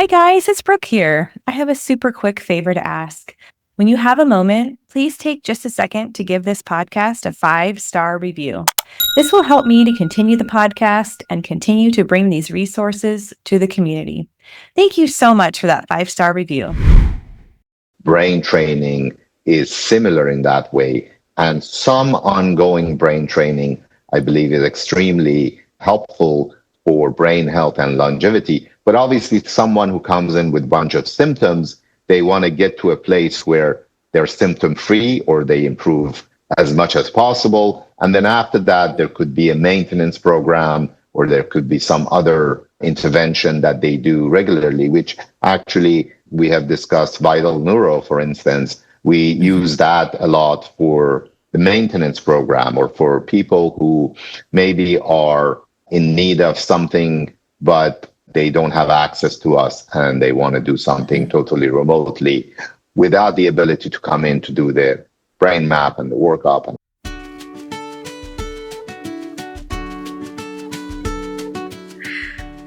Hi guys, it's Brooke here. I have a super quick favor to ask. When you have a moment, please take just a second to give this podcast a 5-star review. This will help me to continue the podcast and continue to bring these resources to the community. Thank you so much for that 5-star review. Brain training is similar in that way, and some ongoing brain training, I believe, is extremely helpful for brain health and longevity. But obviously, someone who comes in with a bunch of symptoms, they want to get to a place where they're symptom-free or they improve as much as possible. And then after that, there could be a maintenance program, or there could be some other intervention that they do regularly, which actually we have discussed Vital Neuro, for instance. We use that a lot for the maintenance program, or for people who maybe are in need of something, but they don't have access to us and they want to do something totally remotely without the ability to come in to do the brain map and the workup.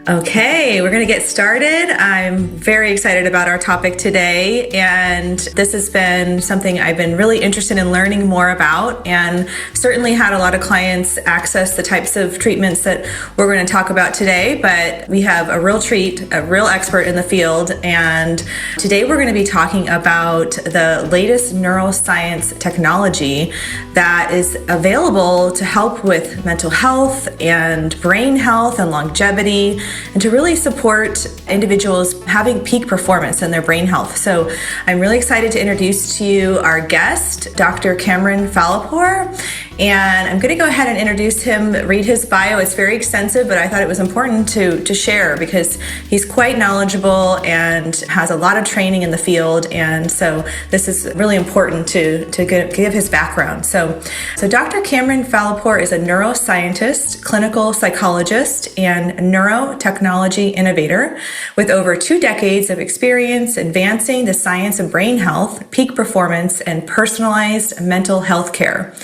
Okay, we're going to get started. I'm very excited about our topic today, and this has been something I've been really interested in learning more about, and certainly had a lot of clients access the types of treatments that we're going to talk about today. But we have a real treat, a real expert in the field, and today we're going to be talking about the latest neuroscience technology that is available to help with mental health and brain health and longevity, and to really support individuals having peak performance in their brain health. So I'm really excited to introduce to you our guest, Dr. Kamran Fallahpour. And I'm going to go ahead and introduce him, read his bio. It's very extensive, but I thought it was important to share because he's quite knowledgeable and has a lot of training in the field. And so this is really important to give his background. So Dr. Kamran Fallahpour is a neuroscientist, clinical psychologist, and neurotechnology innovator with over 2 decades of experience advancing the science of brain health, peak performance, and personalized mental health care.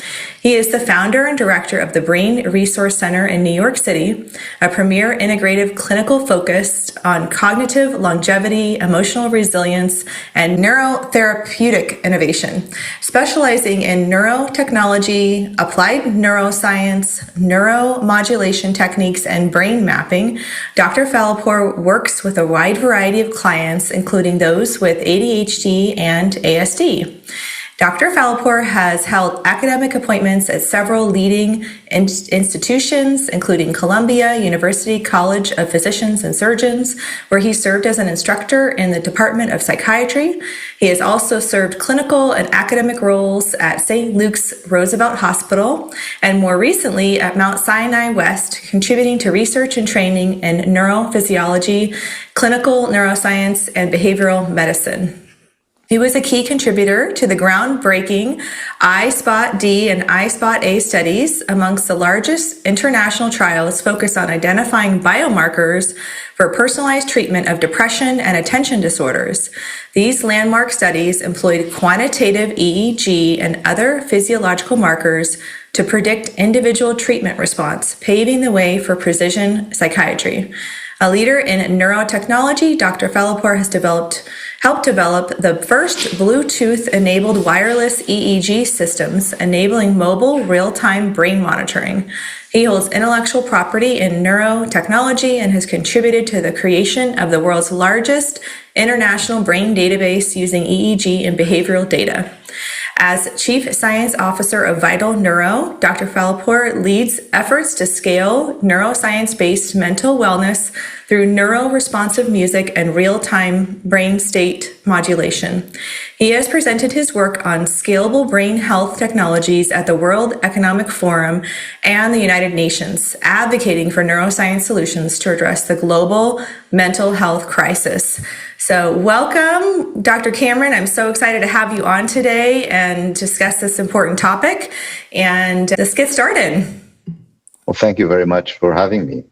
He is the founder and director of the Brain Resource Center in New York City, a premier integrative clinical focused on cognitive longevity, emotional resilience, and neurotherapeutic innovation, specializing in neurotechnology, applied neuroscience, neuromodulation techniques, and brain mapping. Dr. Fallahpour works with a wide variety of clients, including those with ADHD and ASD. Dr. Fallahpour has held academic appointments at several leading institutions, including Columbia University College of Physicians and Surgeons, where he served as an instructor in the Department of Psychiatry. He has also served clinical and academic roles at St. Luke's Roosevelt Hospital, and more recently at Mount Sinai West, contributing to research and training in neurophysiology, clinical neuroscience, and behavioral medicine. He was a key contributor to the groundbreaking I-SPOT-D and I-SPOT-A studies, amongst the largest international trials focused on identifying biomarkers for personalized treatment of depression and attention disorders. These landmark studies employed quantitative EEG and other physiological markers to predict individual treatment response, paving the way for precision psychiatry. A leader in neurotechnology, Dr. Fallahpour has helped develop the first Bluetooth-enabled wireless EEG systems, enabling mobile real-time brain monitoring. He holds intellectual property in neurotechnology and has contributed to the creation of the world's largest international brain database using EEG and behavioral data. As Chief Science Officer of Vital Neuro, Dr. Fallahpour leads efforts to scale neuroscience-based mental wellness through neuro-responsive music and real-time brain state modulation. He has presented his work on scalable brain health technologies at the World Economic Forum and the United Nations, advocating for neuroscience solutions to address the global mental health crisis. So welcome, Dr. Kamran. I'm so excited to have you on today and discuss this important topic. And let's get started. Well, thank you very much for having me.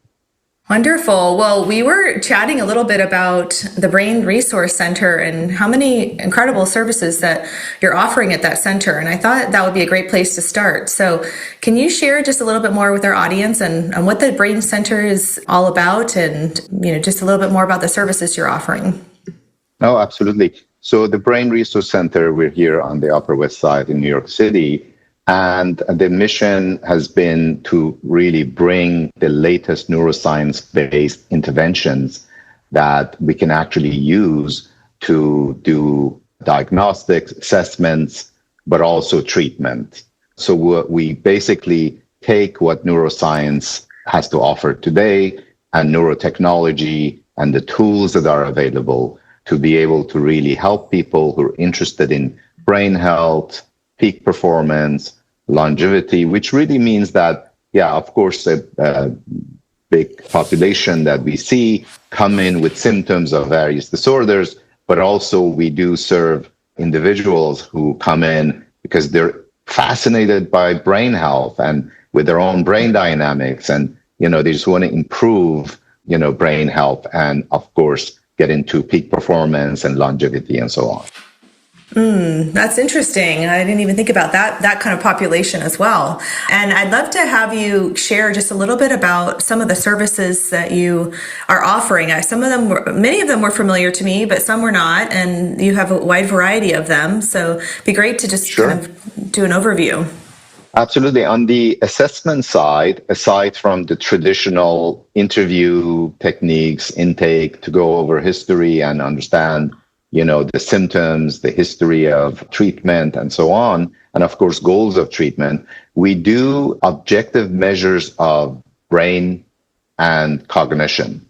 Wonderful. Well, we were chatting a little bit about the Brain Resource Center and how many incredible services that you're offering at that center. And I thought that would be a great place to start. So can you share just a little bit more with our audience and what the Brain Center is all about and, just a little bit more about the services you're offering? Oh, absolutely. So the Brain Resource Center, we're here on the Upper West Side in New York City. And the mission has been to really bring the latest neuroscience-based interventions that we can actually use to do diagnostics, assessments, but also treatment. So we basically take what neuroscience has to offer today and neurotechnology and the tools that are available to be able to really help people who are interested in brain health, peak performance, longevity, which really means that, of course, a big population that we see come in with symptoms of various disorders, but also we do serve individuals who come in because they're fascinated by brain health and with their own brain dynamics, and they just want to improve brain health and, of course, get into peak performance and longevity and so on. That's interesting. I didn't even think about that kind of population as well. And I'd love to have you share just a little bit about some of the services that you are offering. Many of them were familiar to me, but some were not. And you have a wide variety of them. So it'd be great to just kind of do an overview. Absolutely. On the assessment side, aside from the traditional interview techniques, intake to go over history and understand the symptoms, the history of treatment, and so on, and of course, goals of treatment, we do objective measures of brain and cognition,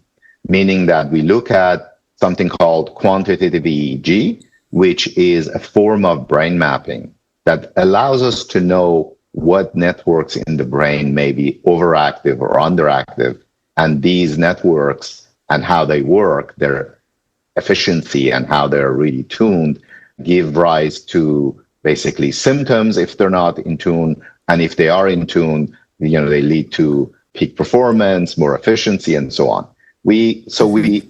meaning that we look at something called quantitative EEG, which is a form of brain mapping that allows us to know what networks in the brain may be overactive or underactive, and these networks and how they work, their efficiency and how they're really tuned, give rise to basically symptoms if they're not in tune. And if they are in tune, they lead to peak performance, more efficiency, and so on. We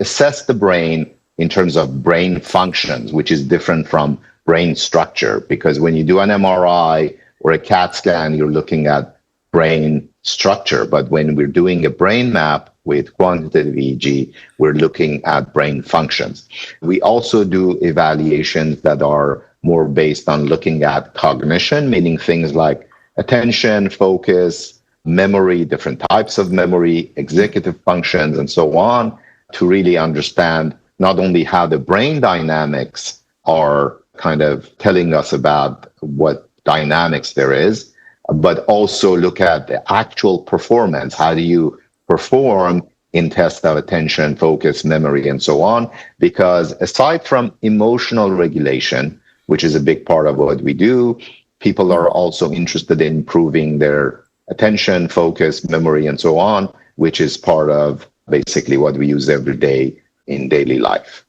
assess the brain in terms of brain functions, which is different from brain structure, because when you do an MRI or a CAT scan, you're looking at brain structure. But when we're doing a brain map with quantitative EEG, we're looking at brain functions. We also do evaluations that are more based on looking at cognition, meaning things like attention, focus, memory, different types of memory, executive functions, and so on, to really understand not only how the brain dynamics are kind of telling us about what dynamics there is, but also look at the actual performance. How do you perform in tests of attention, focus, memory, and so on? Because aside from emotional regulation, which is a big part of what we do, people are also interested in improving their attention, focus, memory, and so on, which is part of basically what we use every day in daily life.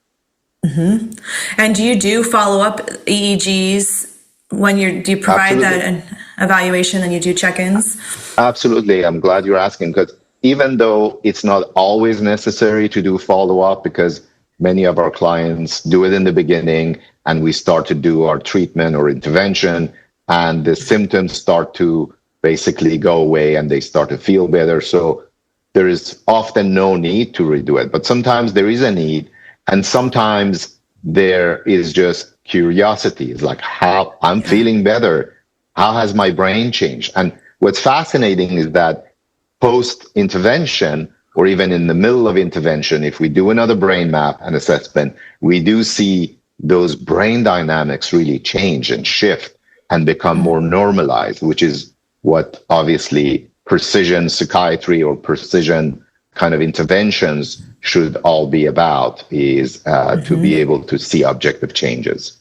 Mm-hmm. And do you do follow-up EEGs when do you provide that an evaluation and you do check-ins? Absolutely. I'm glad you're asking, because even though it's not always necessary to do follow-up, because many of our clients do it in the beginning and we start to do our treatment or intervention and the symptoms start to basically go away and they start to feel better. So there is often no need to redo it, but sometimes there is a need, and sometimes there is just curiosity. It's like, how I'm feeling better. How has my brain changed? And what's fascinating is that post-intervention, or even in the middle of intervention, if we do another brain map and assessment, we do see those brain dynamics really change and shift and become more normalized, which is what obviously precision psychiatry or precision kind of interventions should all be about, is to be able to see objective changes.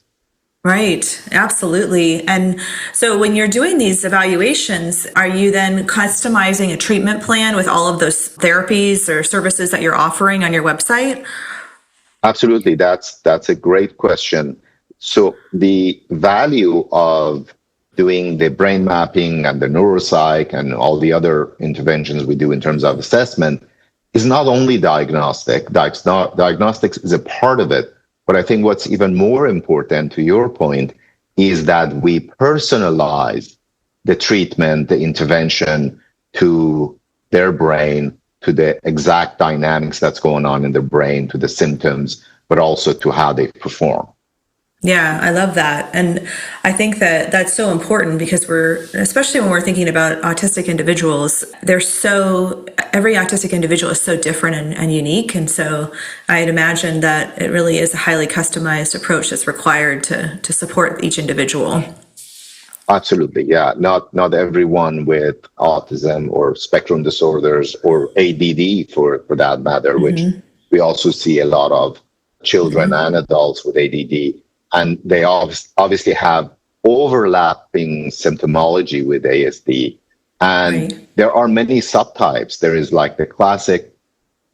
Right, absolutely. And so when you're doing these evaluations, are you then customizing a treatment plan with all of those therapies or services that you're offering on your website? Absolutely. That's a great question. So the value of doing the brain mapping and the neuropsych and all the other interventions we do in terms of assessment is not only diagnostic. Diagnostics is a part of it. But I think what's even more important, to your point, is that we personalize the treatment, the intervention to their brain, to the exact dynamics that's going on in the brain, to the symptoms, but also to how they perform. Yeah, I love that. And I think that that's so important because especially when we're thinking about autistic individuals, every autistic individual is so different and unique. And so I'd imagine that it really is a highly customized approach that's required to support each individual. Absolutely. Yeah. Not everyone with autism or spectrum disorders or ADD for that matter, which we also see a lot of children and adults with ADD. And they obviously have overlapping symptomology with ASD. And there are many subtypes. There is like the classic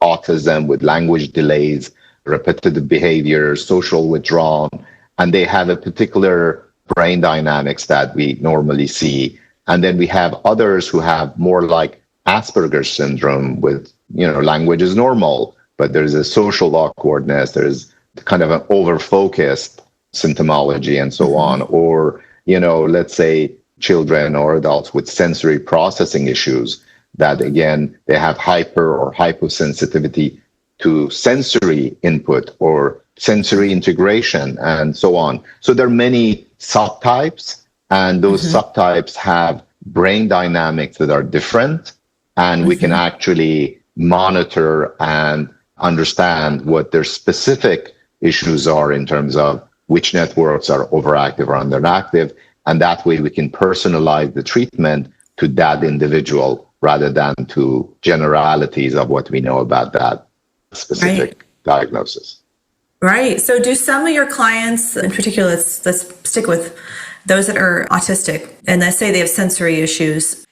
autism with language delays, repetitive behavior, social withdrawal, and they have a particular brain dynamics that we normally see. And then we have others who have more like Asperger's syndrome with, language is normal, but there's a social awkwardness, there's kind of an over-focused symptomology and so on. Or, let's say children or adults with sensory processing issues that, again, they have hyper or hyposensitivity to sensory input or sensory integration and so on. So there are many subtypes, and those subtypes have brain dynamics that are different, and we can actually monitor and understand what their specific issues are in terms of which networks are overactive or underactive. And that way we can personalize the treatment to that individual rather than to generalities of what we know about that specific diagnosis. Right. So do some of your clients, in particular, let's stick with those that are autistic, and let's say they have sensory issues,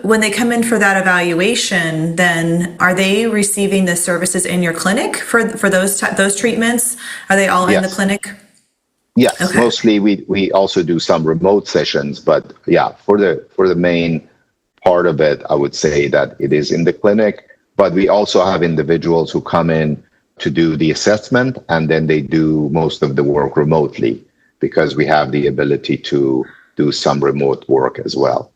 when they come in for that evaluation, then are they receiving the services in your clinic for those treatments? Are they all in the clinic? Yes, okay. Mostly we also do some remote sessions, but yeah, for the main part of it, I would say that it is in the clinic, but we also have individuals who come in to do the assessment, and then they do most of the work remotely because we have the ability to do some remote work as well.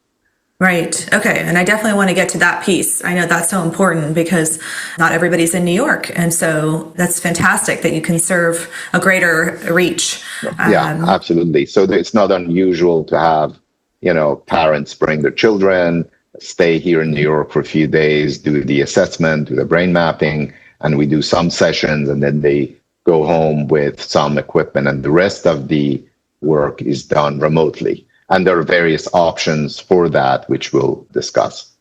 Right. Okay. And I definitely want to get to that piece. I know that's so important because not everybody's in New York. And so that's fantastic that you can serve a greater reach. Yeah, absolutely. So it's not unusual to have, parents bring their children, stay here in New York for a few days, do the assessment, do the brain mapping, and we do some sessions, and then they go home with some equipment, and the rest of the work is done remotely. And there are various options for that, which we'll discuss.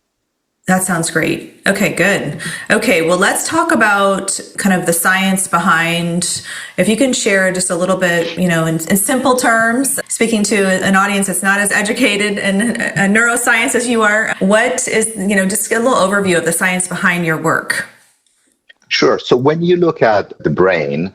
That sounds great. Okay, good. Okay, well, let's talk about kind of the science behind, if you can share just a little bit, in simple terms, speaking to an audience that's not as educated in neuroscience as you are, what is, just a little overview of the science behind your work? Sure. So when you look at the brain,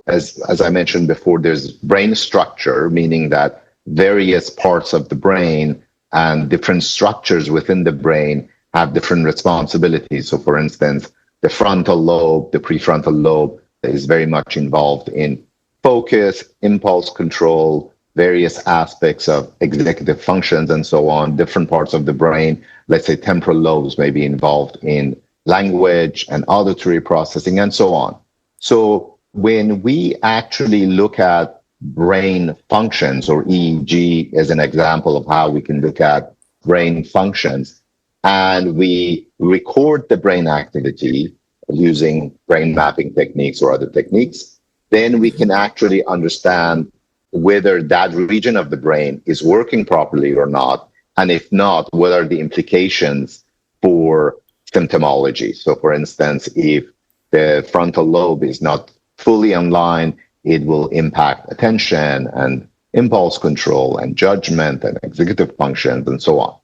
as I mentioned before, there's brain structure, meaning that various parts of the brain and different structures within the brain have different responsibilities. So for instance, the frontal lobe, the prefrontal lobe is very much involved in focus, impulse control, various aspects of executive functions and so on. Different parts of the brain, let's say temporal lobes, may be involved in language and auditory processing and so on. So when we actually look at brain functions, or EEG as an example of how we can look at brain functions, and we record the brain activity using brain mapping techniques or other techniques, then we can actually understand whether that region of the brain is working properly or not. And if not, what are the implications for symptomology? So for instance, if the frontal lobe is not fully online, it will impact attention and impulse control and judgment and executive functions and so on.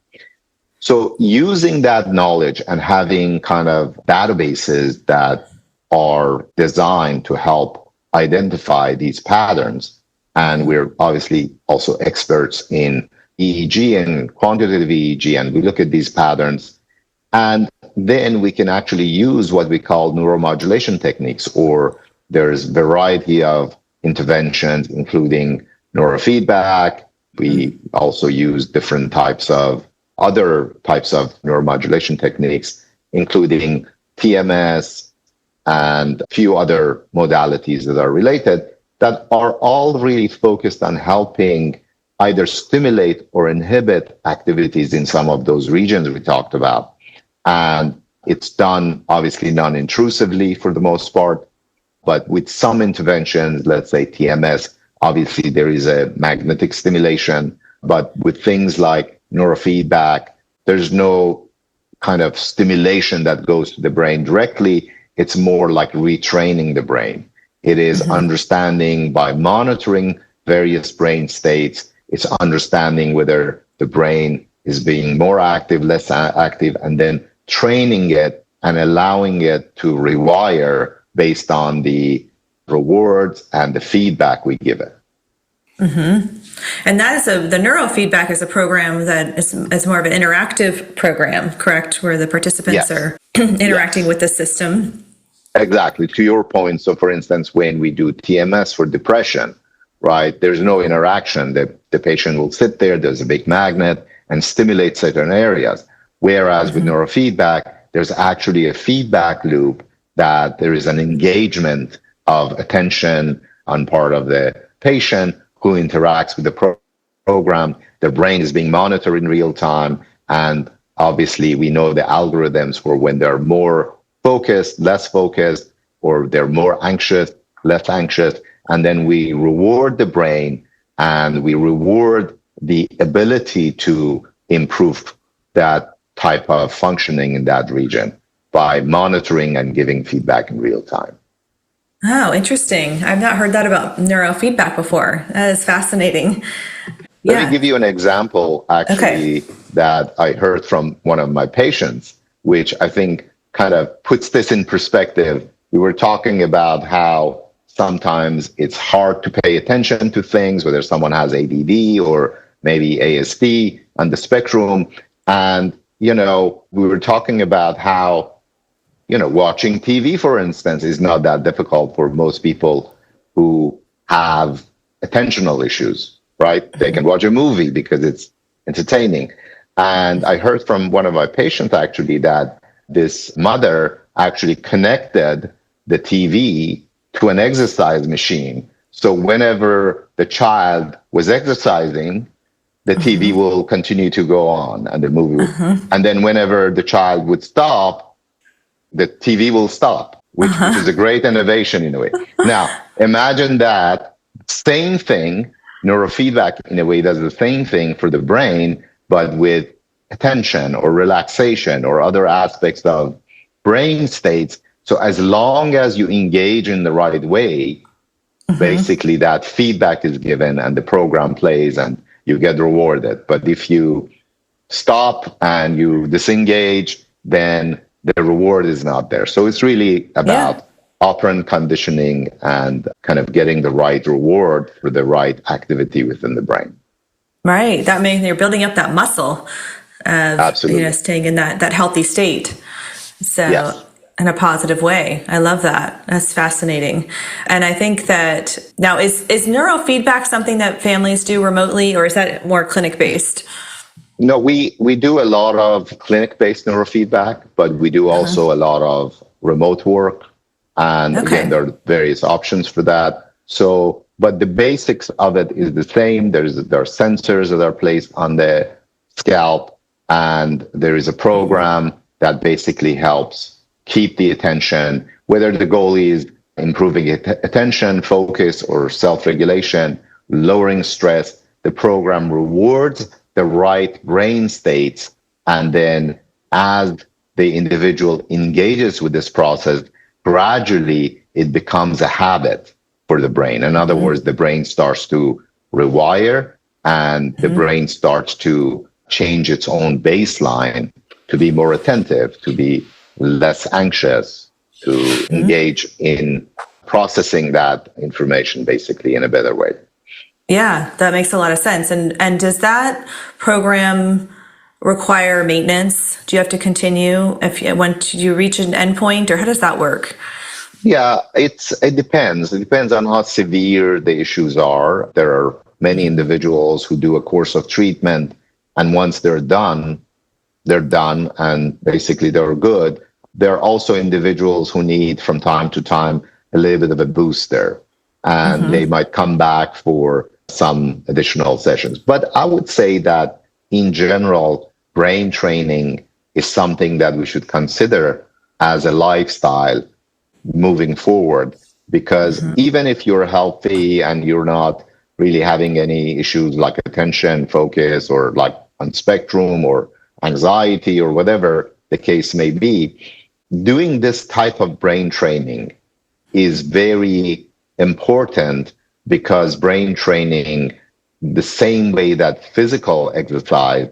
So using that knowledge and having kind of databases that are designed to help identify these patterns, and we're obviously also experts in EEG and quantitative EEG, and we look at these patterns, and then we can actually use what we call neuromodulation techniques, or there's a variety of interventions, including neurofeedback. We also use different other types of neuromodulation techniques, including TMS and a few other modalities that are related, that are all really focused on helping either stimulate or inhibit activities in some of those regions we talked about. And it's done obviously non-intrusively for the most part, but with some interventions, let's say TMS, obviously there is a magnetic stimulation, but with things like neurofeedback, there's no kind of stimulation that goes to the brain directly. It's more like retraining the brain. It is understanding by monitoring various brain states. It's understanding whether the brain is being more active, less active, and then training it and allowing it to rewire based on the rewards and the feedback we give it. And that is the neurofeedback is a program that is more of an interactive program, correct? Where the participants are interacting with the system. Exactly. To your point. So for instance, when we do TMS for depression, right, there's no interaction. The patient will sit there, there's a big magnet and stimulate certain areas. Whereas with neurofeedback, there's actually a feedback loop, that there is an engagement of attention on part of the patient who interacts with the program. The brain is being monitored in real time. And obviously we know the algorithms for when they're more focused, less focused, or they're more anxious, less anxious. And then we reward the brain and we reward the ability to improve that type of functioning in that region by monitoring and giving feedback in real time. Oh, interesting. I've not heard that about neurofeedback before. That is fascinating. Let me give you an example, actually, that I heard from one of my patients, which I think kind of puts this in perspective. We were talking about how sometimes it's hard to pay attention to things, whether someone has ADD or maybe ASD on the spectrum. And, we were talking about how, watching TV, for instance, is not that difficult for most people who have attentional issues, right? They can watch a movie because it's entertaining. And I heard from one of my patients, actually, that this mother actually connected the TV to an exercise machine. So whenever the child was exercising, the TV will continue to go on and the movie will. And then whenever the child would stop, the TV will stop, which is a great innovation in a way. Now, imagine that same thing, neurofeedback in a way does the same thing for the brain, but with attention or relaxation or other aspects of brain states. So as long as you engage in the right way, basically that feedback is given and the program plays and you get rewarded. But if you stop and you disengage, then the reward is not there. So it's really about operant conditioning and kind of getting the right reward for the right activity within the brain. Right. That means you're building up that muscle of Absolutely. Staying in that healthy state. So in a positive way. I love that. That's fascinating. And I think that now is neurofeedback something that families do remotely, or is that more clinic-based? No, we do a lot of clinic-based neurofeedback, but we do also a lot of remote work. And again, there are various options for that. So, but the basics of it is the same. There are sensors that are placed on the scalp, and there is a program that basically helps keep the attention, whether the goal is improving attention, focus, or self-regulation, lowering stress. The program rewards the right brain states. And then as the individual engages with this process, gradually it becomes a habit for the brain. In other words, the brain starts to rewire and the brain starts to change its own baseline to be more attentive, to be less anxious, to engage in processing that information basically in a better way. Yeah, that makes a lot of sense. And does that program require maintenance? Do you have to continue once you reach an endpoint, or how does that work? Yeah, it depends. It depends on how severe the issues are. There are many individuals who do a course of treatment, and once they're done, and basically they're good. There are also individuals who need from time to time a little bit of a booster, and they might come back for some additional sessions. But I would say that in general, brain training is something that we should consider as a lifestyle moving forward, because even if you're healthy and you're not really having any issues like attention, focus, or like on spectrum or anxiety or whatever the case may be, doing this type of brain training is very important, because brain training, the same way that physical exercise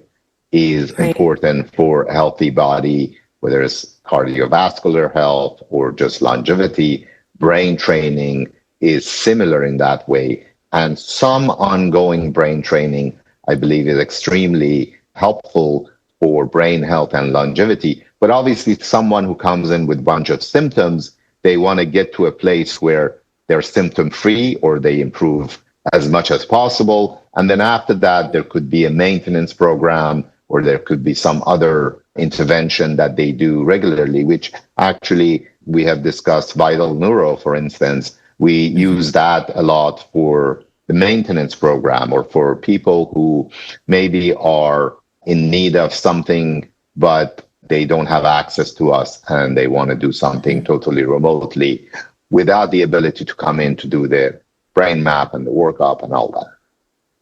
is important for a healthy body, whether it's cardiovascular health or just longevity, brain training is similar in that way. And some ongoing brain training, I believe, is extremely helpful for brain health and longevity. But obviously, someone who comes in with a bunch of symptoms, they want to get to a place where they're symptom-free or they improve as much as possible. And then after that, there could be a maintenance program, or there could be some other intervention that they do regularly, which actually we have discussed Vital Neuro, for instance. We use that a lot for the maintenance program, or for people who maybe are in need of something, but they don't have access to us and they want to do something totally remotely without the ability to come in to do the brain map and the workup and all that.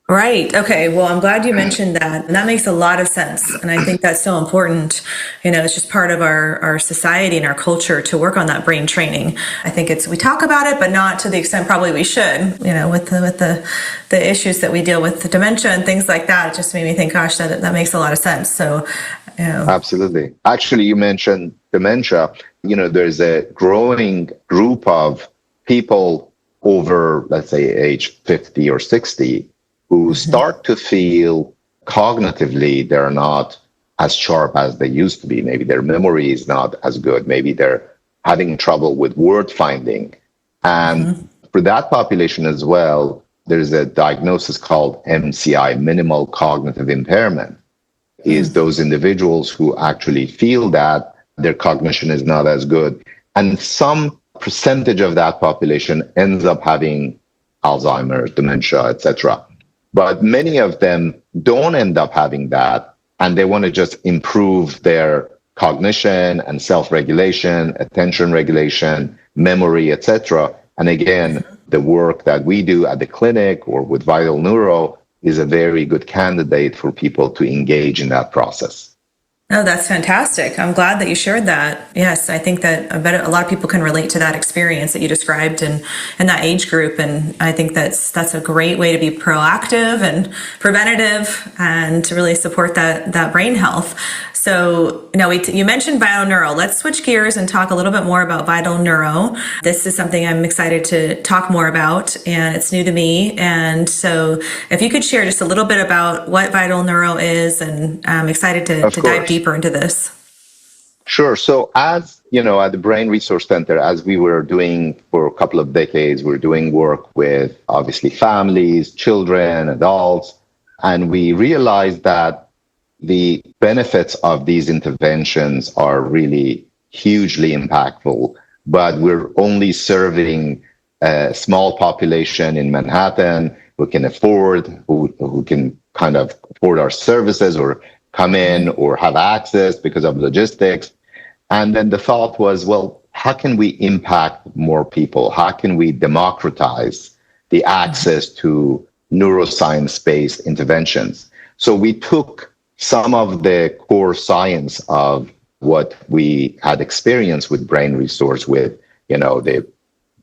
Right. Okay. Well, I'm glad you mentioned that. And that makes a lot of sense. And I think that's so important. It's just part of our society and our culture to work on that brain training. I think we talk about it, but not to the extent probably we should, with the issues that we deal with, the dementia and things like that. It just made me think, gosh, that makes a lot of sense. So, Absolutely. Actually, you mentioned dementia. There's a growing group of people over, let's say, age 50 or 60 who start to feel cognitively they're not as sharp as they used to be. Maybe their memory is not as good. Maybe they're having trouble with word finding. And for that population as well, there's a diagnosis called MCI, minimal cognitive impairment, is those individuals who actually feel that their cognition is not as good. And some percentage of that population ends up having Alzheimer's, dementia, etc. But many of them don't end up having that, and they want to just improve their cognition and self-regulation, attention regulation, memory, etc. And again, the work that we do at the clinic or with Vital Neuro is a very good candidate for people to engage in that process. Oh, that's fantastic. I'm glad that you shared that. Yes, I think that I bet a lot of people can relate to that experience that you described in that age group. And I think that's a great way to be proactive and preventative and to really support that brain health. So you mentioned Vital Neuro. Let's switch gears and talk a little bit more about Vital Neuro. This is something I'm excited to talk more about, and it's new to me. And so if you could share just a little bit about what Vital Neuro is, and I'm excited to dive deeper into this. Sure. So as at the Brain Resource Center, as we were doing for a couple of decades, we're doing work with obviously families, children, adults, and we realized that the benefits of these interventions are really hugely impactful, but we're only serving a small population in Manhattan who can afford, who can kind of afford our services or come in or have access because of logistics. And then the thought was, well, how can we impact more people? How can we democratize the access to neuroscience-based interventions? So we took some of the core science of what we had experienced with Brain Resource, with the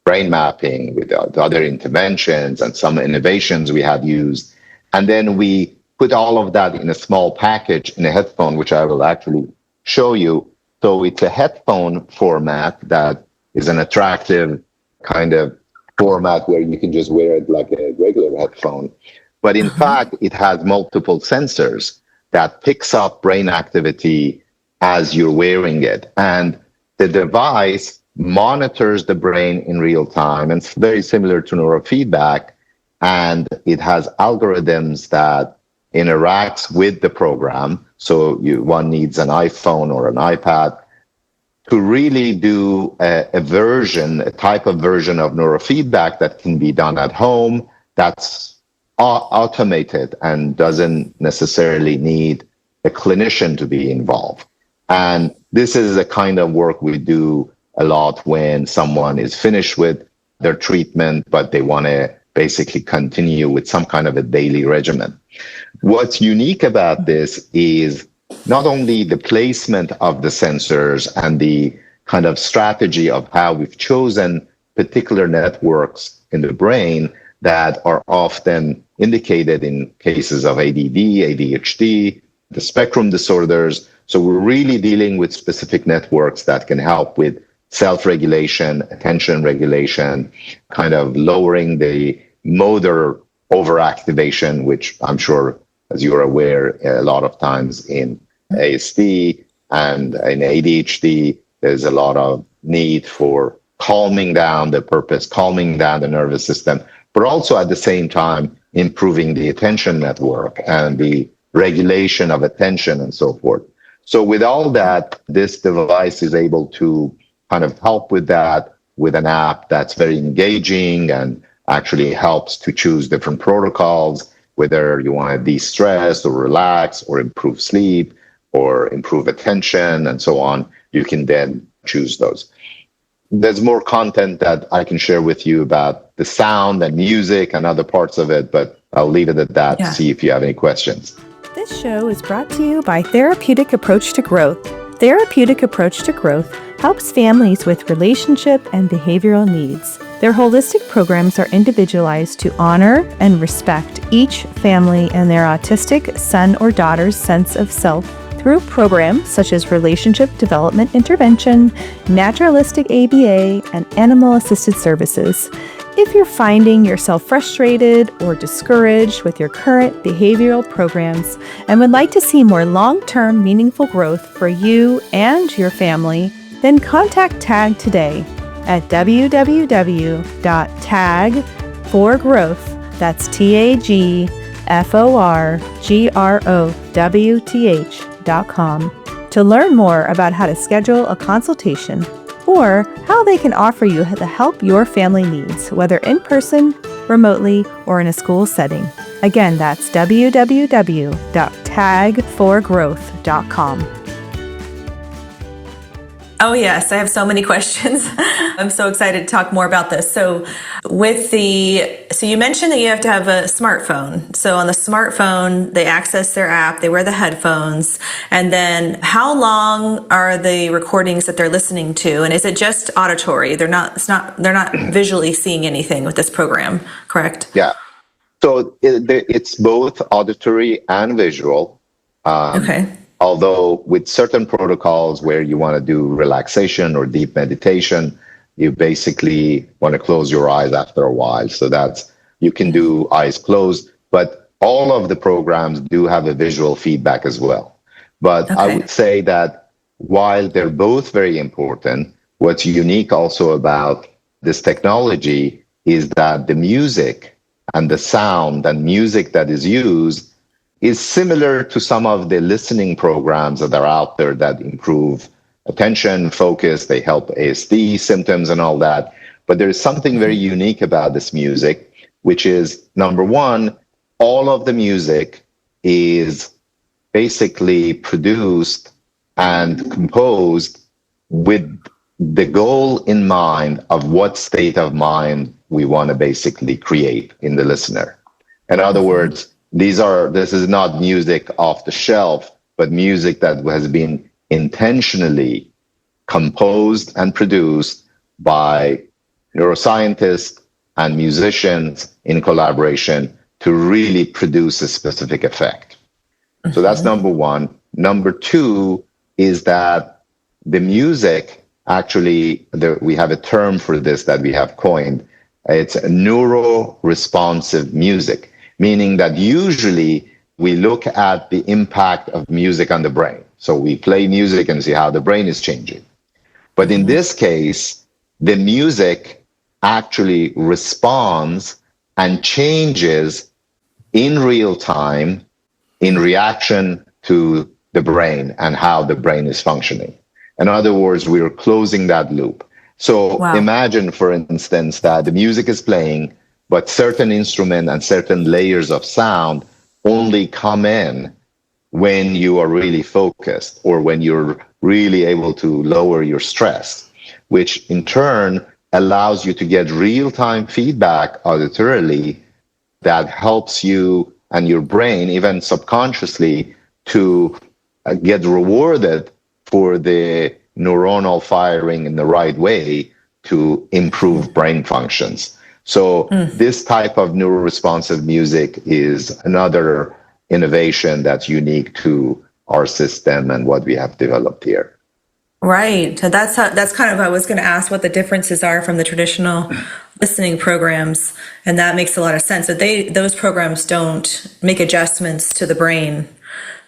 brain mapping, with the other interventions and some innovations we had used, and then we put all of that in a small package in a headphone, which I will actually show you. So it's a headphone format that is an attractive kind of format where you can just wear it like a regular headphone. But in fact, it has multiple sensors. that picks up brain activity as you're wearing it. And the device monitors the brain in real time. And it's very similar to neurofeedback. And it has algorithms that interacts with the program. So one needs an iPhone or an iPad to really do a type of version of neurofeedback that can be done at home, that's automated and doesn't necessarily need a clinician to be involved. And this is the kind of work we do a lot when someone is finished with their treatment, but they want to basically continue with some kind of a daily regimen. What's unique about this is not only the placement of the sensors and the kind of strategy of how we've chosen particular networks in the brain that are often indicated in cases of ADD, ADHD, the spectrum disorders. So we're really dealing with specific networks that can help with self-regulation, attention regulation, kind of lowering the motor overactivation, which I'm sure, as you're aware, a lot of times in ASD and in ADHD, there's a lot of need for calming down the nervous system, but also at the same time, improving the attention network and the regulation of attention and so forth. So with all that, this device is able to kind of help with that with an app that's very engaging and actually helps to choose different protocols, whether you want to de-stress or relax or improve sleep or improve attention and so on. You can then choose those. There's more content that I can share with you about the sound and music and other parts of it, but I'll leave it at that to see if you have any questions. This show is brought to you by Therapeutic Approach to Growth. Therapeutic Approach to Growth helps families with relationship and behavioral needs. Their holistic programs are individualized to honor and respect each family and their autistic son or daughter's sense of self through programs such as relationship development intervention, naturalistic ABA, and animal-assisted services. If you're finding yourself frustrated or discouraged with your current behavioral programs and would like to see more long-term meaningful growth for you and your family, then contact TAG today at www.tag4growth, that's TAGFORGROWTH.com, to learn more about how to schedule a consultation or how they can offer you the help your family needs, whether in person, remotely, or in a school setting. Again, that's www.tag4growth.com. Oh, yes. I have so many questions. I'm so excited to talk more about this. So you mentioned that you have to have a smartphone. So on the smartphone, they access their app, they wear the headphones, and then how long are the recordings that they're listening to? And is it just auditory? They're not visually seeing anything with this program, correct? Yeah. So it's both auditory and visual. Okay. Although with certain protocols where you want to do relaxation or deep meditation, you basically want to close your eyes after a while. So you can do eyes closed, but all of the programs do have a visual feedback as well. But I would say that while they're both very important, what's unique also about this technology is that the music and the sound and music that is used is similar to some of the listening programs that are out there that improve attention, focus, they help ASD symptoms and all that. But there's something very unique about this music, which is, number one, all of the music is basically produced and composed with the goal in mind of what state of mind we want to basically create in the listener. In other words, this is not music off the shelf, but music that has been intentionally composed and produced by neuroscientists and musicians in collaboration to really produce a specific effect. So that's number one. Number two is that the music, actually, we have a term for this that we have coined. It's neuro-responsive music, meaning that usually we look at the impact of music on the brain. So we play music and see how the brain is changing. But in this case, the music actually responds and changes in real time in reaction to the brain and how the brain is functioning. In other words, we are closing that loop. So imagine, for instance, that the music is playing, but certain instrument and certain layers of sound only come in when you are really focused or when you're really able to lower your stress, which in turn allows you to get real-time feedback auditorily that helps you and your brain, even subconsciously, to get rewarded for the neuronal firing in the right way to improve brain functions. So this type of neuro-responsive music is another innovation that's unique to our system and what we have developed here. Right. So that's kind of, I was going to ask what the differences are from the traditional listening programs. And that makes a lot of sense. That those programs don't make adjustments to the brain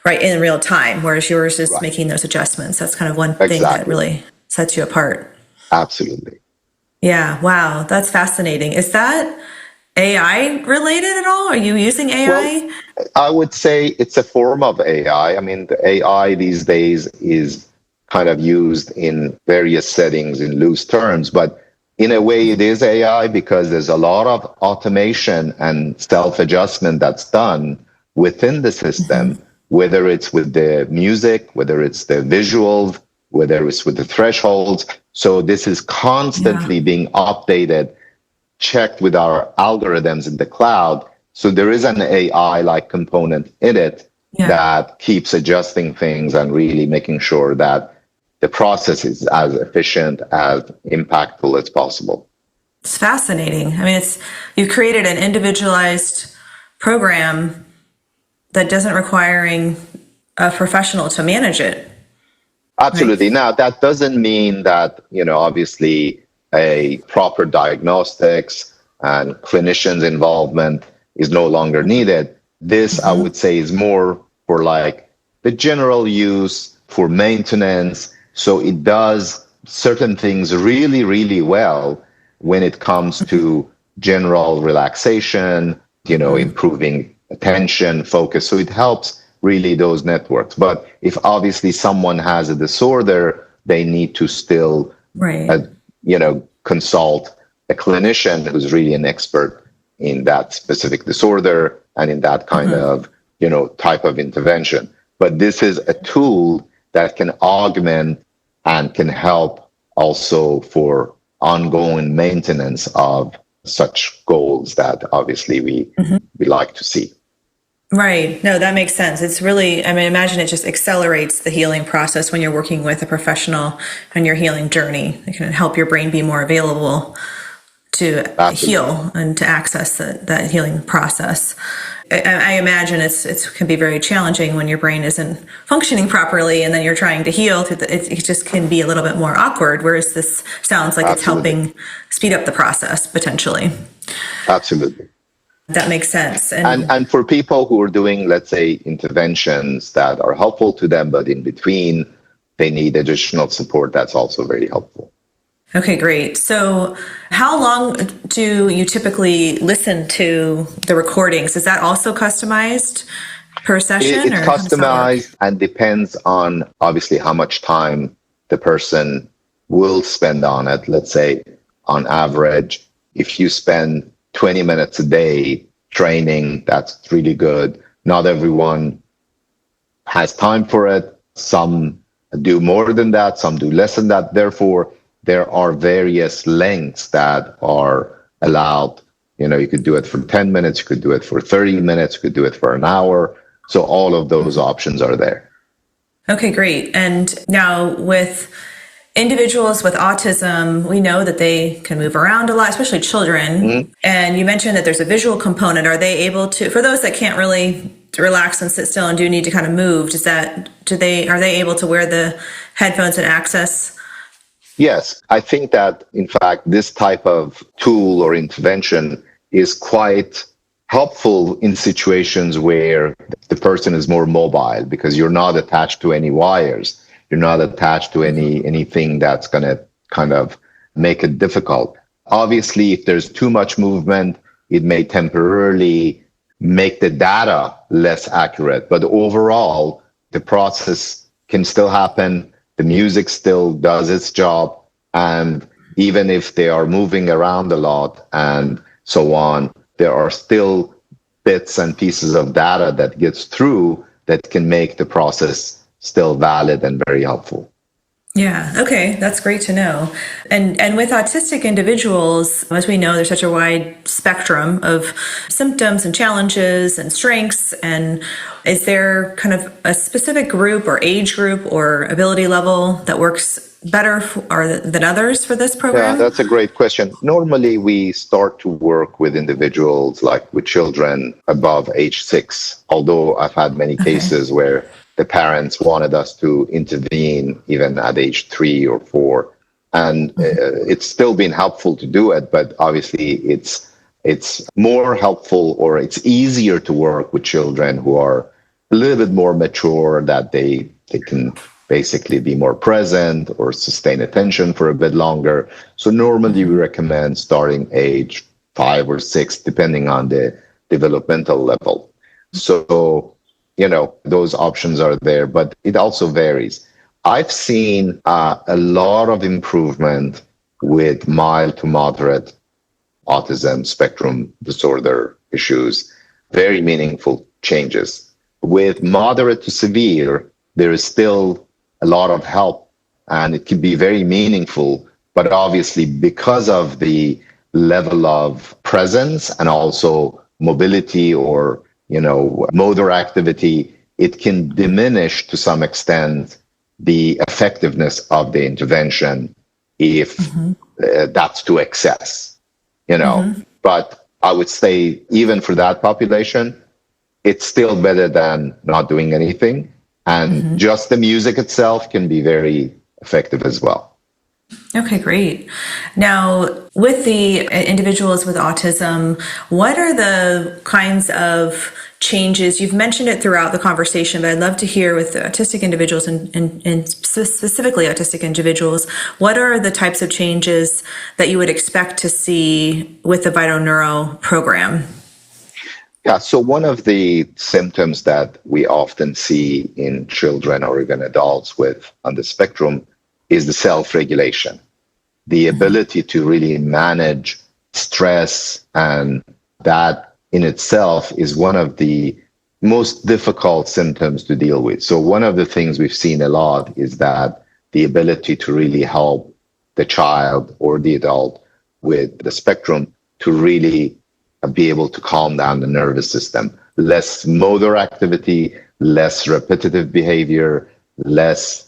right in real time, whereas yours is making those adjustments. That's kind of one thing that really sets you apart. Absolutely. Yeah. Wow. That's fascinating. Is that AI related at all? Are you using AI? Well, I would say it's a form of AI. I mean, the AI these days is kind of used in various settings in loose terms, but in a way it is AI because there's a lot of automation and self-adjustment that's done within the system, whether it's with the music, whether it's the visuals, whether it's with the thresholds. So this is constantly being updated, checked with our algorithms in the cloud. So there is an AI-like component in it that keeps adjusting things and really making sure that the process is as efficient, as impactful as possible. It's fascinating. I mean, you've created an individualized program that doesn't requiring a professional to manage it. Absolutely. Right. Now, that doesn't mean that, obviously a proper diagnostics and clinicians' involvement is no longer needed. This, I would say, is more for like the general use for maintenance. So it does certain things really, really well when it comes to general relaxation, improving attention, focus. So it helps really those networks. But if obviously someone has a disorder, they need to still, consult a clinician who's really an expert in that specific disorder and in that kind of, type of intervention. But this is a tool that can augment and can help also for ongoing maintenance of such goals that obviously we like to see. Right. No, that makes sense. It's really, imagine it just accelerates the healing process when you're working with a professional on your healing journey. It can help your brain be more available to heal and to access that healing process. I imagine it can be very challenging when your brain isn't functioning properly and then you're trying to heal. It just can be a little bit more awkward, whereas this sounds like it's helping speed up the process potentially. Absolutely. That makes sense. And for people who are doing, let's say, interventions that are helpful to them, but in between they need additional support, that's also very helpful. Okay, great. So how long do you typically listen to the recordings? Is that also customized per session? It's customized and depends on obviously how much time the person will spend on it. Let's say on average, if you spend 20 minutes a day training, that's really good. Not everyone has time for it. Some do more than that, some do less than that. Therefore, there are various lengths that are allowed. You could do it for 10 minutes, you could do it for 30 minutes, you could do it for an hour. So all of those options are there. Okay, great. And now with individuals with autism, we know that they can move around a lot, especially children. And you mentioned that there's a visual component. Are they able to, for those that can't really relax and sit still and do need to kind of move, are they able to wear the headphones and access? Yes, I think that, in fact, this type of tool or intervention is quite helpful in situations where the person is more mobile because you're not attached to any wires. You're not attached to anything that's going to kind of make it difficult. Obviously, if there's too much movement, it may temporarily make the data less accurate. But overall, the process can still happen. The music still does its job. And even if they are moving around a lot and so on, there are still bits and pieces of data that gets through that can make the process still valid and very helpful. Yeah. Okay. That's great to know. And with autistic individuals, as we know, there's such a wide spectrum of symptoms and challenges and strengths. And is there kind of a specific group or age group or ability level that works better than others for this program? Yeah, that's a great question. Normally, we start to work with individuals like with children above age 6, although I've had many cases where the parents wanted us to intervene even at age 3 or 4. And it's still been helpful to do it, but obviously it's more helpful, or it's easier to work with children who are a little bit more mature, that they can basically be more present or sustain attention for a bit longer. So normally we recommend starting age 5 or 6, depending on the developmental level. So, those options are there, but it also varies. I've seen a lot of improvement with mild to moderate autism spectrum disorder issues, very meaningful changes. With moderate to severe, there is still a lot of help, and it can be very meaningful, but obviously because of the level of presence and also mobility or motor activity, it can diminish to some extent the effectiveness of the intervention if that's to excess, But I would say even for that population, it's still better than not doing anything. And just the music itself can be very effective as well. Okay, great. Now, with the individuals with autism, what are the kinds of changes? You've mentioned it throughout the conversation, but I'd love to hear with the autistic individuals and specifically autistic individuals, what are the types of changes that you would expect to see with the Vital Neuro program? Yeah, so one of the symptoms that we often see in children or even adults on the spectrum is the self-regulation, the ability to really manage stress, and that in itself is one of the most difficult symptoms to deal with. So one of the things we've seen a lot is that the ability to really help the child or the adult with the spectrum to really be able to calm down the nervous system, less motor activity, less repetitive behavior, less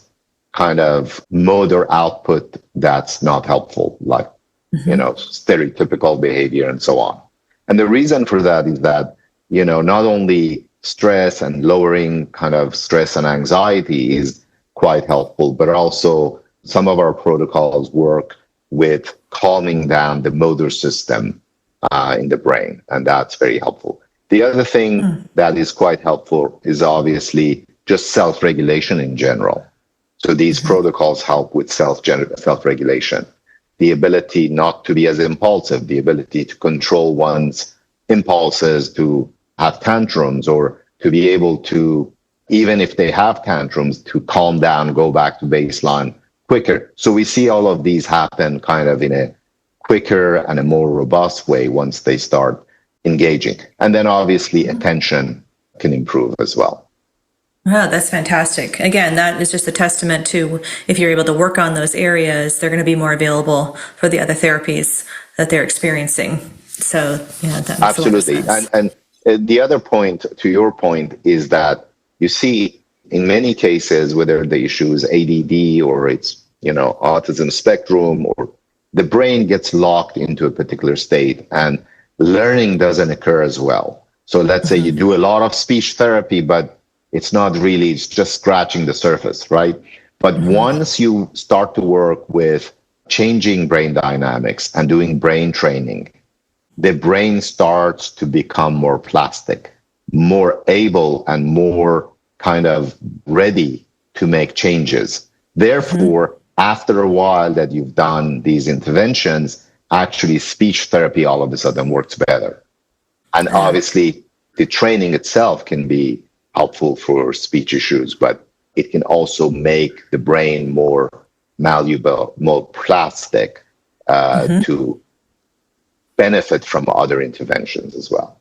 kind of motor output that's not helpful, like, stereotypical behavior and so on. And the reason for that is that, not only stress and lowering kind of stress and anxiety is quite helpful, but also some of our protocols work with calming down the motor system in the brain, and that's very helpful. The other thing that is quite helpful is obviously just self-regulation in general. So these protocols help with self-regulation, the ability not to be as impulsive, the ability to control one's impulses, to have tantrums, or to be able to, even if they have tantrums, to calm down, go back to baseline quicker. So we see all of these happen kind of in a quicker and a more robust way once they start engaging. And then obviously attention can improve as well. Oh, that's fantastic. Again, that is just a testament to, if you're able to work on those areas, they're going to be more available for the other therapies that they're experiencing. So, that makes absolutely. A lot of sense. And the other point, to your point, is that you see in many cases, whether the issue is ADD or it's, autism spectrum, or the brain gets locked into a particular state and learning doesn't occur as well. So let's say you do a lot of speech therapy, but it's just scratching the surface, right? But once you start to work with changing brain dynamics and doing brain training, the brain starts to become more plastic, more able and more kind of ready to make changes. Therefore, after a while that you've done these interventions, actually speech therapy all of a sudden works better. And obviously, the training itself can be helpful for speech issues, but it can also make the brain more malleable, more plastic to benefit from other interventions as well.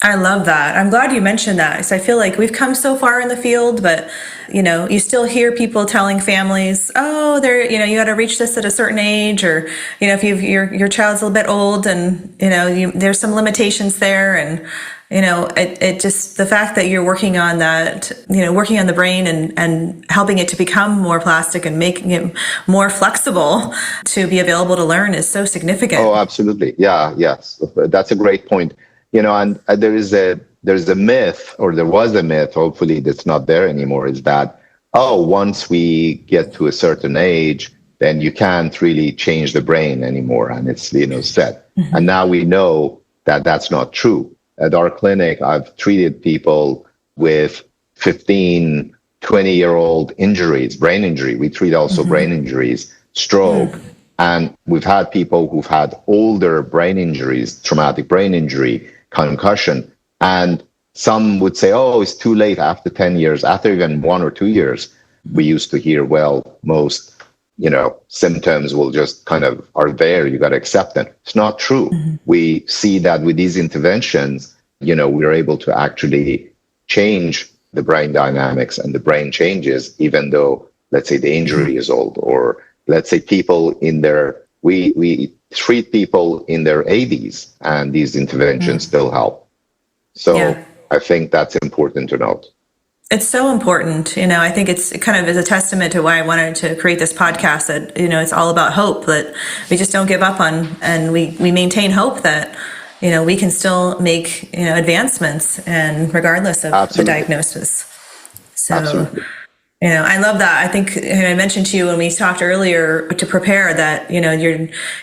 I love that. I'm glad you mentioned that, because I feel like we've come so far in the field, but you still hear people telling families, "Oh, you got to reach this at a certain age," or if your child's a little bit old, and there's some limitations there, and it just, the fact that you're working on that, working on the brain and helping it to become more plastic and making it more flexible to be available to learn is so significant. Oh, absolutely. Yeah. Yes. That's a great point. And there's a myth, or there was a myth, hopefully that's not there anymore, is that, once we get to a certain age, then you can't really change the brain anymore, and it's, set. And now we know that that's not true. At our clinic, I've treated people with 15, 20-year-old injuries, brain injury. We treat also brain injuries, stroke. And we've had people who've had older brain injuries, traumatic brain injury, concussion. And some would say, it's too late after 10 years, after even 1 or 2 years. We used to hear, most, symptoms will just kind of are there. You got to accept them. It's not true. We see that with these interventions, we're able to actually change the brain dynamics, and the brain changes, even though, let's say, the injury is old, or let's say people we treat people in their 80s, and these interventions still help. So I think that's important to note. It's so important. I think it's kind of is a testament to why I wanted to create this podcast, that, it's all about hope, that we just don't give up on, and we maintain hope that, we can still make, advancements, and regardless of the diagnosis. So, Absolutely. I love that. I think I mentioned to you when we talked earlier to prepare that,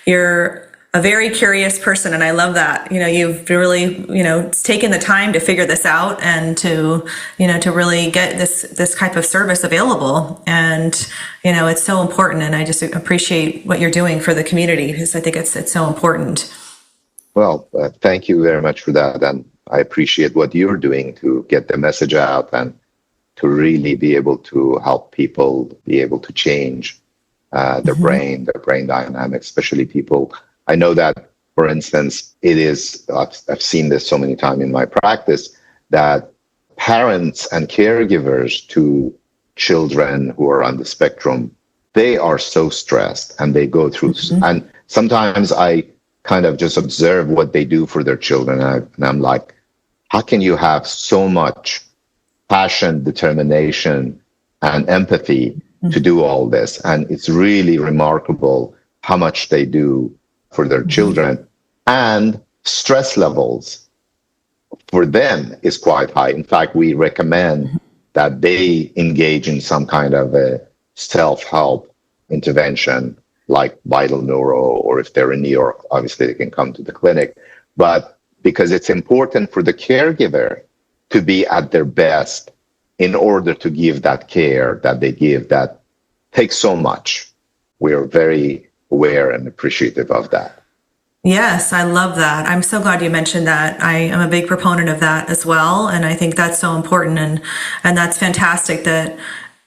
you're a very curious person. And I love that, you've really, taken the time to figure this out, and to really get this type of service available. And, it's so important. And I just appreciate what you're doing for the community, because I think it's so important. Well, thank you very much for that. And I appreciate what you're doing to get the message out, and to really be able to help people be able to change their brain dynamics, especially people. I know that, for instance, I've seen this so many times in my practice, that parents and caregivers to children who are on the spectrum, they are so stressed, and they go through, and sometimes I kind of just observe what they do for their children, and I'm like, how can you have so much passion, determination, and empathy to do all this? And it's really remarkable how much they do for their children. And stress levels for them is quite high. In fact, we recommend that they engage in some kind of a self-help intervention like Vital Neuro, or if they're in New York, obviously they can come to the clinic. But because it's important for the caregiver to be at their best in order to give that care that they give, that takes so much. We are very aware and appreciative of that. Yes, I love that. I'm so glad you mentioned that. I am a big proponent of that as well. And I think that's so important. And that's fantastic that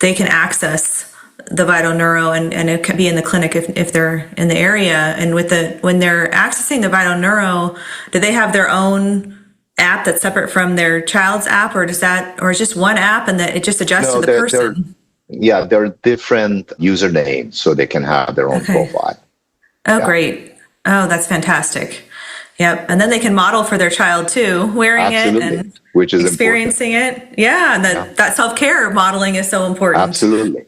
they can access the Vital Neuro, and it can be in the clinic if they're in the area. And when they're accessing the Vital Neuro, do they have their own app that's separate from their child's app, or is just one app and that it just adjusts to the person? There are different usernames, so they can have their own profile. Oh, great. Oh, that's fantastic. Yep. And then they can model for their child too, wearing it and which is experiencing important. it. Yeah. And that self-care modeling is so important. Absolutely.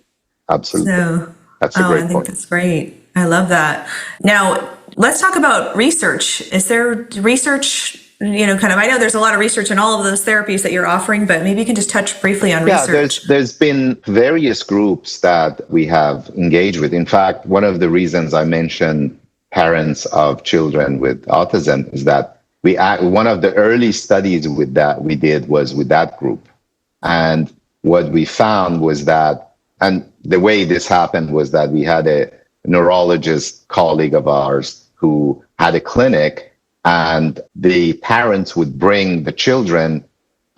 So, that's a great I think point. that's great. I love that. Now, let's talk about research. Is there research, I know there's a lot of research in all of those therapies that you're offering, but maybe you can just touch briefly on research. There's been various groups that we have engaged with. In fact, one of the reasons I mentioned parents of children with autism is that one of the early studies with that we did was with that group. And what we found was that, and the way this happened was that we had a neurologist colleague of ours who had a clinic, and the parents would bring the children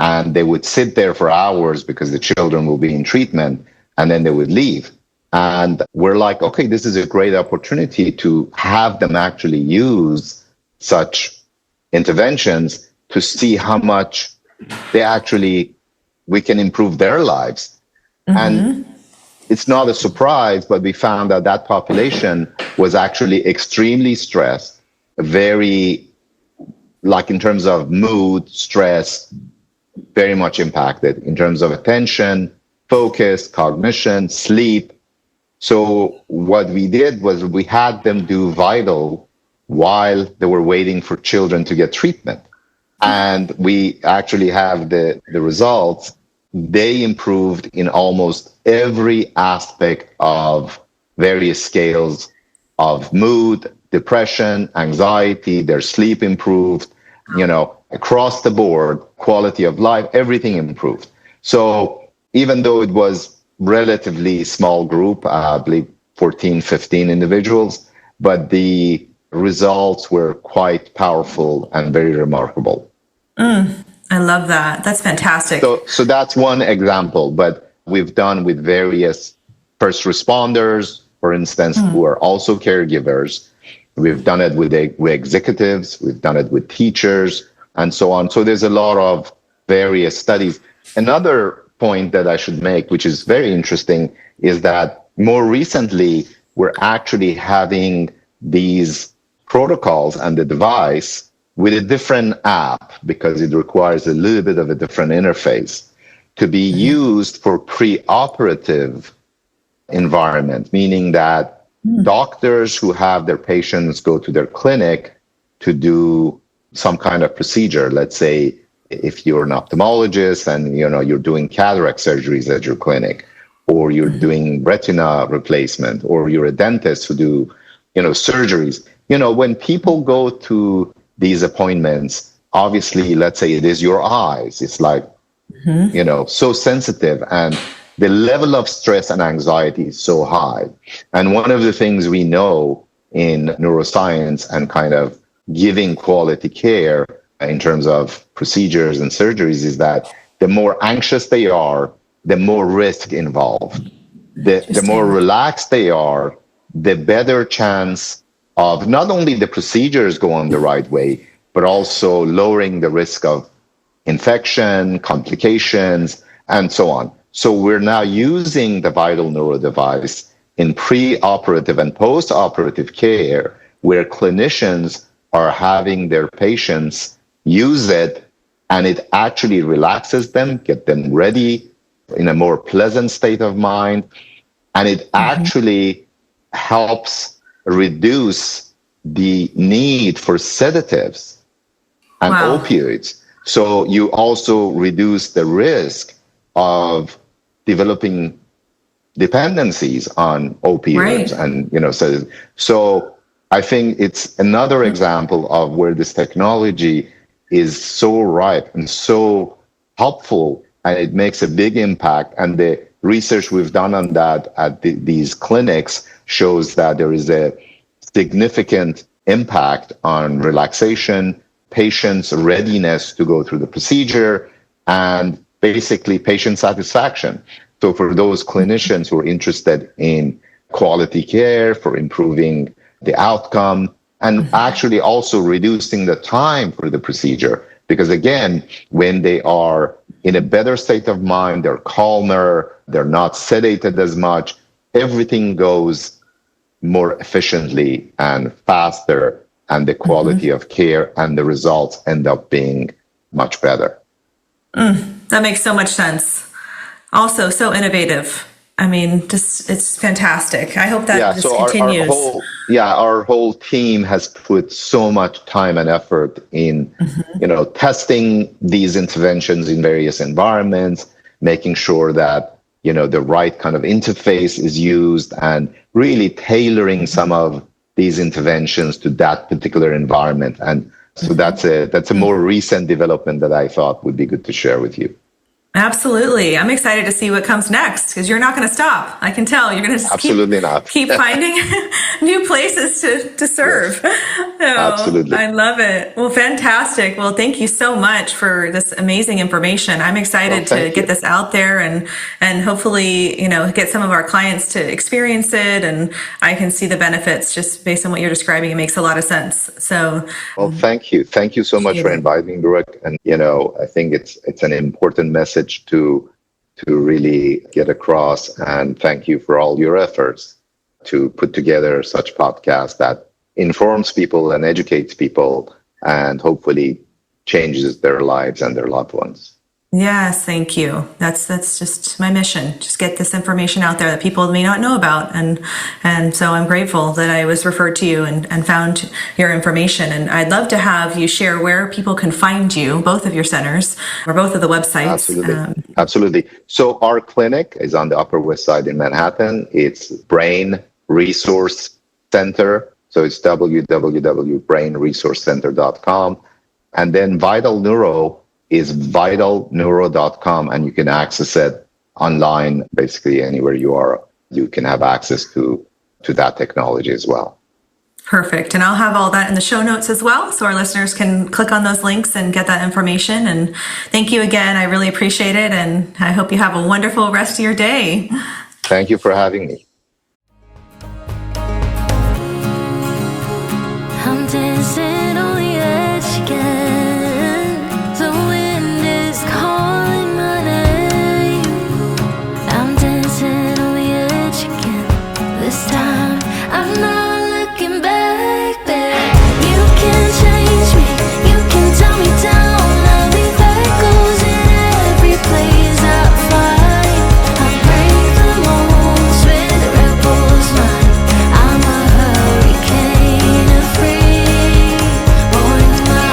and they would sit there for hours because the children will be in treatment, and then they would leave. And we're like, okay, this is a great opportunity to have them actually use such interventions to see how much we can improve their lives. Mm-hmm. And it's not a surprise, but we found that that population was actually extremely stressed, very, like in terms of mood, stress, very much impacted in terms of attention, focus, cognition, sleep. So what we did was we had them do Vital while they were waiting for children to get treatment. And we actually have the results. They improved in almost every aspect of various scales of mood, depression, anxiety. Their sleep improved, across the board, quality of life, everything improved. So even though it was relatively small group, I believe 14, 15 individuals, but the results were quite powerful and very remarkable. I love that. That's fantastic. So that's one example, but we've done with various first responders, for instance, who are also caregivers. We've done it with executives, we've done it with teachers, and so on. So there's a lot of various studies. Another point that I should make, which is very interesting, is that more recently, we're actually having these protocols and the device with a different app, because it requires a little bit of a different interface, to be used for pre-operative environment, meaning that doctors who have their patients go to their clinic to do some kind of procedure. Let's say if you're an ophthalmologist and you're doing cataract surgeries at your clinic, or you're doing retina replacement, or you're a dentist who do surgeries. When people go to these appointments, obviously, let's say it is your eyes, it's like so sensitive, and the level of stress and anxiety is so high. And one of the things we know in neuroscience and kind of giving quality care in terms of procedures and surgeries is that the more anxious they are, the more risk involved. The more relaxed they are, the better chance of not only the procedures going the right way, but also lowering the risk of infection, complications, and so on. So we're now using the Vital Neuro device in pre-operative and post-operative care, where clinicians are having their patients use it, and it actually relaxes them, get them ready in a more pleasant state of mind, and it actually helps reduce the need for sedatives and opioids. So you also reduce the risk of developing dependencies on opioids, and so I think it's another example of where this technology is so ripe and so helpful, and it makes a big impact. And the research we've done on that at these clinics shows that there is a significant impact on relaxation, patients' readiness to go through the procedure, and basically patient satisfaction. So for those clinicians who are interested in quality care, for improving the outcome, and actually also reducing the time for the procedure. Because again, when they are in a better state of mind, they're calmer, they're not sedated as much, everything goes more efficiently and faster, and the quality of care and the results end up being much better. That makes so much sense. Also, so innovative. I mean, just it's fantastic. I hope that continues. Our whole team has put so much time and effort in, testing these interventions in various environments, making sure that, the right kind of interface is used, and really tailoring some of these interventions to that particular environment. And so that's a more recent development that I thought would be good to share with you. Absolutely. I'm excited to see what comes next, because you're not going to stop. I can tell you're going to just keep finding new places to serve. Yes. So, absolutely. I love it. Well, fantastic. Well, thank you so much for this amazing information. I'm excited to get this out there and hopefully, get some of our clients to experience it. And I can see the benefits just based on what you're describing. It makes a lot of sense. So, well, thank you. Thank you so much for inviting me, Brooke. And, I think it's an important message to really get across, and thank you for all your efforts to put together such podcast that informs people and educates people and hopefully changes their lives and their loved ones. Yes, thank you. That's just my mission. Just get this information out there that people may not know about. And so I'm grateful that I was referred to you and found your information. And I'd love to have you share where people can find you, both of your centers or both of the websites. Absolutely. So our clinic is on the Upper West Side in Manhattan. It's Brain Resource Center. So it's www.brainresourcecenter.com. And then Vital Neuro is vitalneuro.com, and you can access it online. Basically anywhere you are, you can have access to that technology as well. Perfect. And I'll have all that in the show notes as well, so our listeners can click on those links and get that information. And thank you again. I really appreciate it, and I hope you have a wonderful rest of your day. Thank you for having me. I'm dancing on the edge again. The wind is calling my name. I'm dancing on the edge again. This time I'm not looking back there. You can change me, you can tell me down. I'll leave echoes in every place I find. I'll break the molds with the rebels mind. I'm a hurricane of free born mind.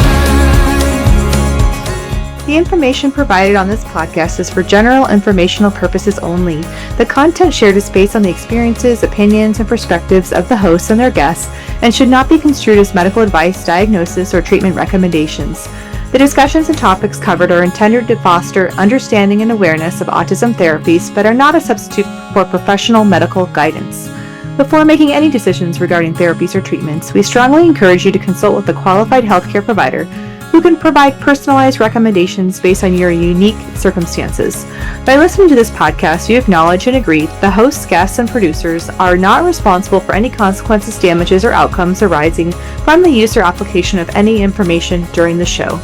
The information provided on this podcast is for general informational purposes only. The content shared is based on the experiences, opinions, and perspectives of the hosts and their guests and should not be construed as medical advice, diagnosis, or treatment recommendations. The discussions and topics covered are intended to foster understanding and awareness of autism therapies, but are not a substitute for professional medical guidance. Before making any decisions regarding therapies or treatments, we strongly encourage you to consult with a qualified healthcare provider who can provide personalized recommendations based on your unique circumstances. By listening to this podcast, you acknowledge and agree that the hosts, guests, and producers are not responsible for any consequences, damages, or outcomes arising from the use or application of any information during the show.